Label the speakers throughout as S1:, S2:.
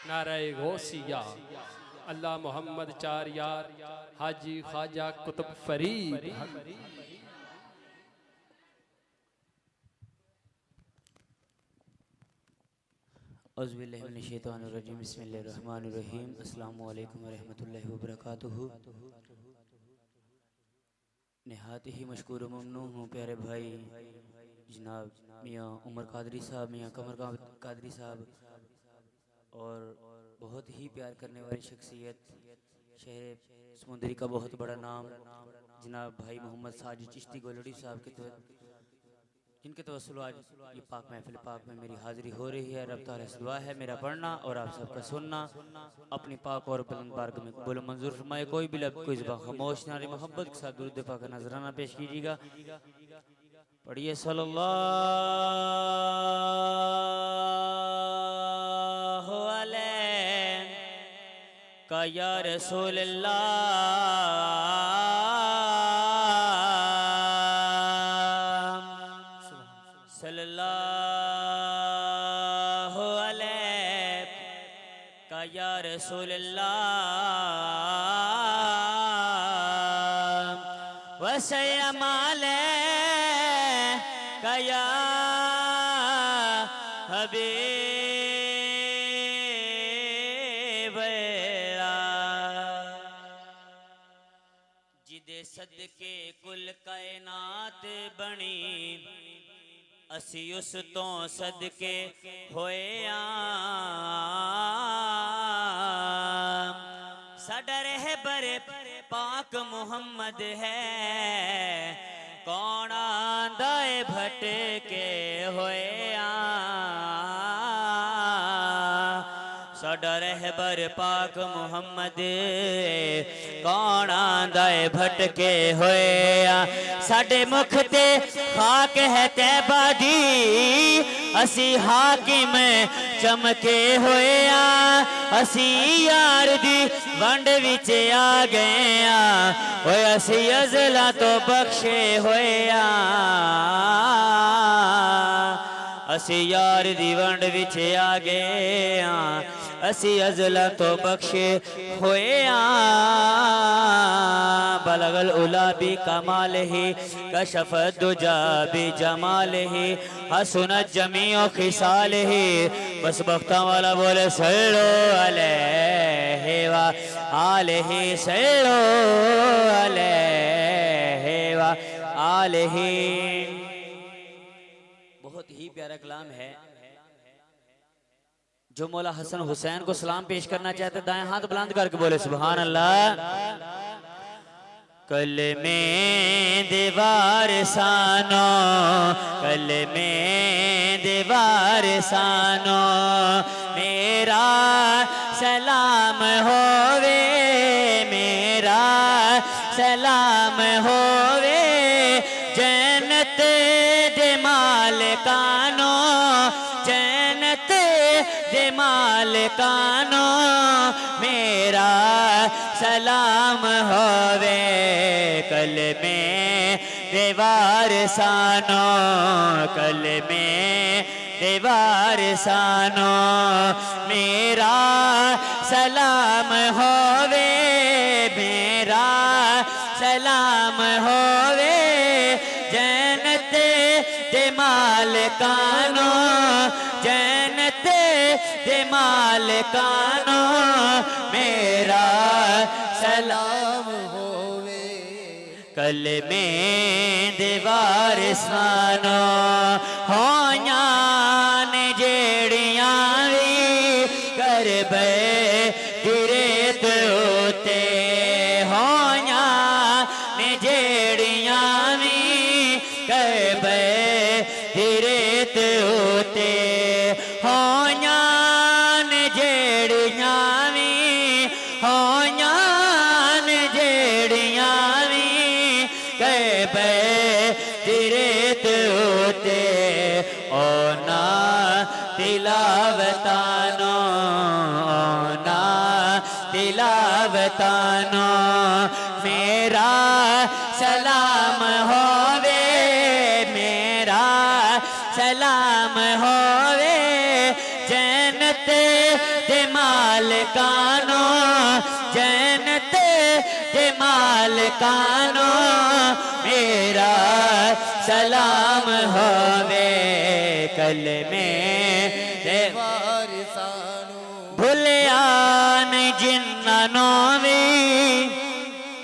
S1: नारे गौसिया अल्लाह मोहम्मद चार यार हाजी ख्वाजा कुतुब फरीद।
S2: औज़ुबिल्लाहिमिनश्शैतानिर्रजीम बिस्मिल्लाहिर्रहमानिर्रहीम। अस्सलामु अलैकुम वरहमतुल्लाहि वबरकातुहू। निहायत ही मशकूर ममनून हूँ प्यारे भाई जनाब मियाँ उमर कादरी साहब, मियाँ कमर कादरी साहब और बहुत ही प्यार करने वाली शख्सियत शहर समुंदरी का बहुत बड़ा नाम जनाब भाई मोहम्मद साजिद चिश्ती गोलड़ी साहब के जिनके तवस्सुल आज ये पाक महफिल पाक में मेरी हाज़िरी हो रही है। रब ताला से दुआ है मेरा पढ़ना और आप सबका सुनना अपनी पाक और बुलंद बारगाह में कबूल मंजूर फरमाए। कोई भी लब कोई ज़बान खामोश नारे मोहब्बत के साथ दुरूद पाक का नजराना पेश कीजिएगा। पढ़िए सल्लल्लाहु अलैहि या रसूल सल्लल्लाहु अलैहि या रसूलल्लाह वसल्लम अलैहि या हबीब जिदे सदके कुल कायनात बनी असी उस तो सदके होए साडा रहबर पाक मुहम्मद है कौन आंदा भटके होए साडा रहबर पाक मुहम्मद कौन आंदा भटके होए साडे मुख ते खाक है तैबा दी असी हाकिम चमके होए असी यार दी वंड विच आ गए ओए असी अज़ला तो बख्शे होए असी यार दी वंड विच आ गए असी अज़ला तो बख्शे होए बलगल उला भी कमाल ही कशफत दुजा भी जमाल ही हसनत जमीओ खिसाल ही बस बख्ता वाला बोले सल्लो अलैहि व आलिहि सल्लो अलैहि व आलिहि। बहुत ही प्यारा कलाम है जो मौला हसन हुसैन को सलाम पेश करना चाहते दाएं हाथ बुलंद करके बोले सुभान अल्लाह। कल में दीवार सानो कल में दीवार सानो मेरा सलाम होवे मेरा सलाम होवे जन्नत दे मालिकानो जन्नत दे मालिकानो मेरा सलाम होवे कल में दीवार सानो कल में दीवार सानो मेरा सलाम होवे मेरा सलाम होवे जन्नत दे मालिकानो जन्नत दे मालिकानो मेरा सलाम होवे कल में दीवार सानो होया ने जेड़ियां भी कर बे गिरेत होते होया ने जेड़ियां भी कर बे गिरेत होते होया ने जेड़ियां भी होया ने जेड़ियां भी कर बे गिरेत होते ओ ना तिलावतानो ना तिलावतानो मेरा सलाम होवे मेरा सलाम होवे जन्नत दे मालिकानो, जन्नत दे मालिकानो, मेरा सलाम होवे कलमे दे
S3: वारिसानो।
S2: भुलिया नहीं जिन्नानों में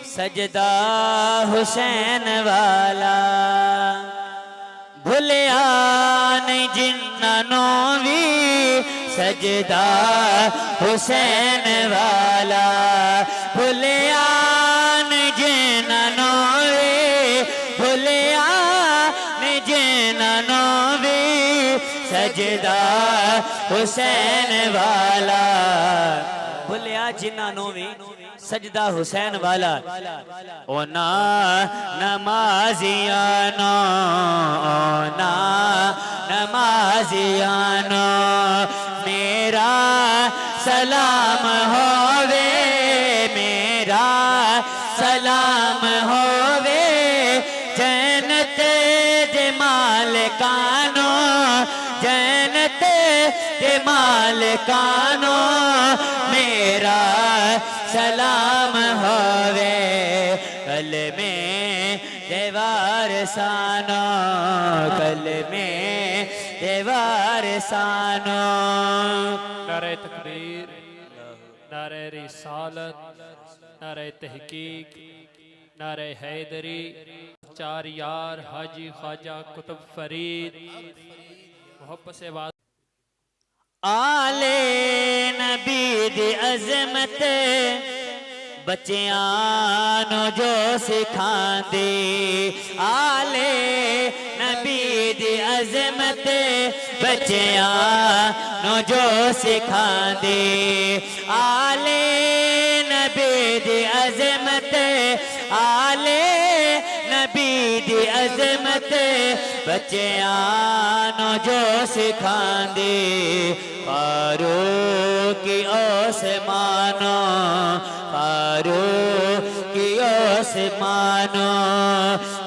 S2: सजदा हुसैन वाला, भुलिया नहीं जिन्नानों में सजदा हुसैन वाला, भुलिया नहीं जिन्नानों में, भुलिया नहीं जिन्नानों में सजदा हुसैन वाला, भुलिया जिन्नानों में सजदा हुसैन वाला। ओ ना नमाजियानो, ओ ना नमाजियानो, मेरा सलाम होवे, मेरा सलाम होवे जन्नत दे मालिकानो, जन्नत दे मालिकानो, मेरा सलाम होवे कल में देवार सानो, कल में देवार सानो।
S1: नारे तकबीर, नारे रिसालत, नारे तहकीक, नारे हैदरी, चार यार हाजी ख्वाजा कुतुब फरीद, मोहब्बत से बात।
S2: आले नबी दी अजमत बच्चियां नु जो सिखांदी, आले नबी दी अजमत बच्चियां नु जो सिखांदी, आले नबी दी अजमत, आले नबी दी अजमत बच्चियां नु जो सिखांदी, फारूक की ओसमानो, फारूक की ओसमानो,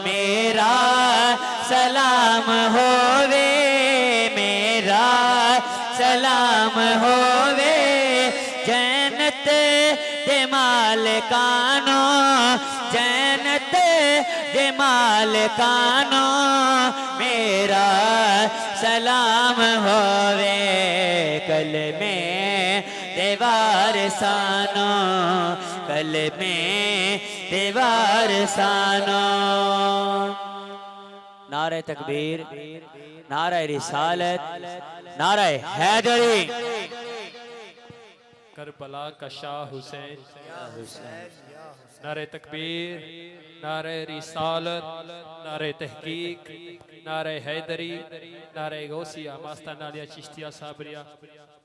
S2: मेरा सलाम होवे, मेरा सलाम होवे जन्नत दे मालिकानो, जन्नत दे मालिकानो, मेरा सलाम होवे कल में देवार सानो, कल में देवार सानो। नारे तकबीर, नारे रिसालत, नारे हैदरी।
S1: करबला का शाह हुसैन, नारे तकबीर, नारे रिसालत, नारे तहकीक, नारे हैदरी, नारे गौसिया, मास्ताना आलिया चिश्तिया साबरिया,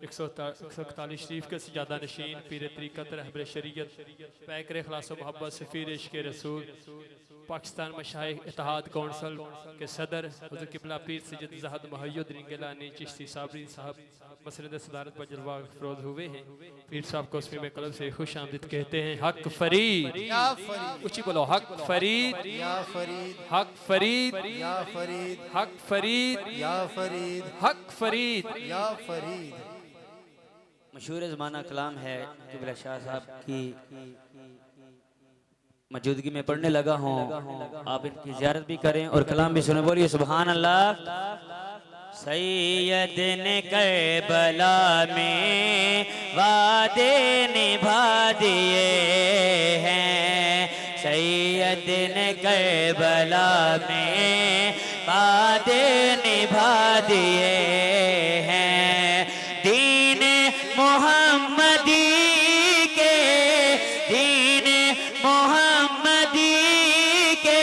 S1: 141 शरीफ के सजादा नशीन, पीर तरीक़त रहबर शरीयत, पैकर इखलास व मोहब्बत, सफ़ीर इश्क़ रसूल, पाकिस्तान मशाइख इत्तेहाद कौंसिल के सदर हुज़ूर क़िबला पीर सैयद ज़हद मुहय्यद गिलानी चिश्ती साबरी साहब मसरद सदारत पर जलवा अफरोज़ हुए हैं। पीर साहब को उसमें कलब से खुश आमदीद कहते हैं। हक फरीद, ऊँची बोलो, हक फरीद, हक फरीद, हक फरीद, हक फरीद,
S2: मशहूर ज़माना कलाम है क़िबला शाह साहब की मौजूदगी में पढ़ने लगा हूँ, आप इनकी ज़ियारत भी करें और कलाम भी सुने। बोलिए सुभान अल्लाह। सैयद ने करबला में वादे निभा दिए हैं, सैयद ने करबला में वादे निभा दिए हैं, दीन मोहम्मदी के, दीन मोहम्मदी के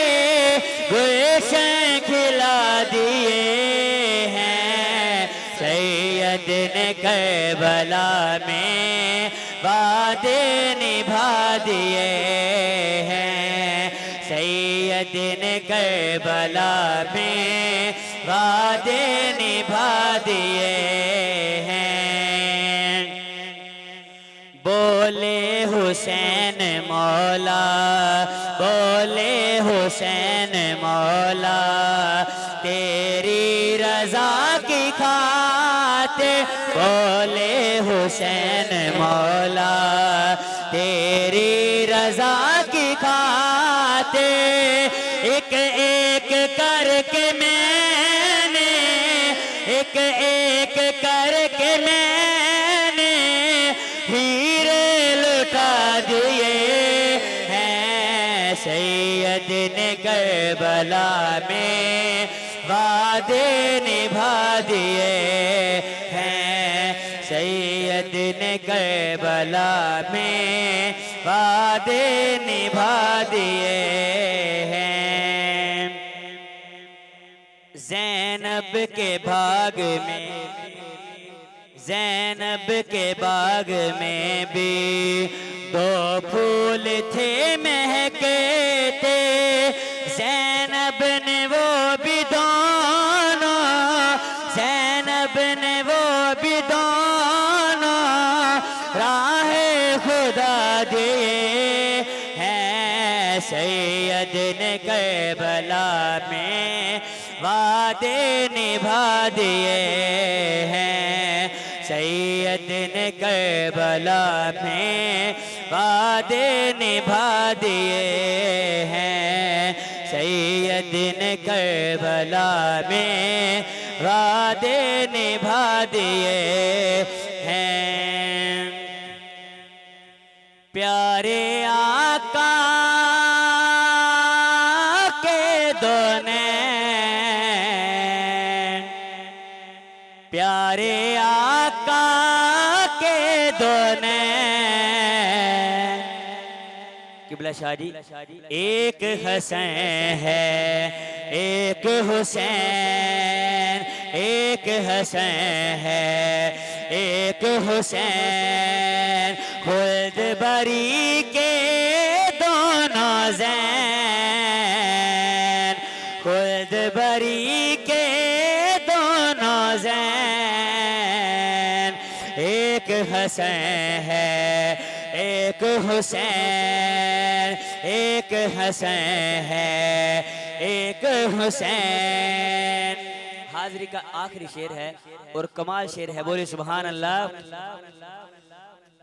S2: गुलशन खिला दिए हैं, सैयद ने करबला में वादे निभा दिए हैं, सैयद ने करबला में वादे निभा दिए हैं। बोले हुसैन मौला, बोले हुसैन मौला, तेरी रजा की खातिर खाते, बोले हुसैन मौला तेरी रजा की खाते, एक एक करके मैंने, एक एक करके मैंने हीरे लुटा दिए हैं। सैयद ने करबला में वादे निभा दिए हैं। सैयद ने करबला में वादे निभा दिए हैं। ज़ैनब के बाग में, ज़ैनब के बाग में भी दो फूल थे महके थे। ज़ैनब ने वो भी दोनों, ज़ैनब ने वो भी दोनों राहे खुदा दिए हैं। सैयद ने करबला में वादे निभा दिए हैं। सैयद ने करबला में वादे निभा दिए हैं। सैयद ने करबला में वादे निभा दिए हैं। प्यारे आका के दोने, प्यारे आका के दोने किबला शादी, एक हसन है एक हुसैन, एक हसन है एक हुसैन, खुद बरी के दोनों ज़ैन, खुद बरी के दोनों ज़ैन। एक हसन है एक हुसैन, एक हसन है एक हुसैन। हाज़री का आखिरी शेर है और कमाल शेर है, बोले सुभान अल्लाह।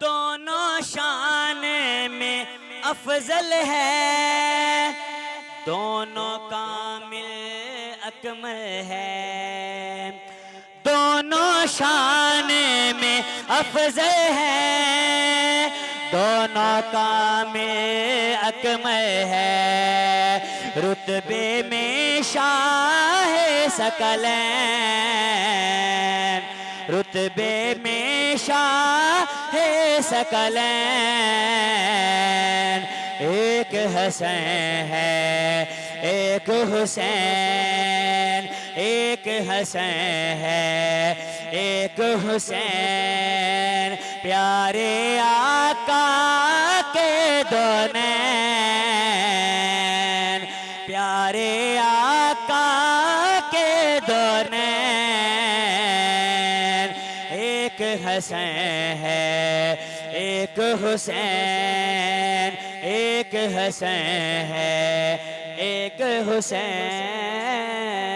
S2: दोनों शान में अफजल है, दोनों कामिल अकमल है। दोनों शान में अफजल है, दोनों कामिल अकमल है। रुतबे में शाह सकलैन, रुतबे में शाह सकलैन। एक हसन है एक हुसैन, एक हसन है एक हुसैन। प्यारे आका के दोने, प्यारे आका के दोने। एक हसन है एक हुसैन, एक हसन है एक हुसैन।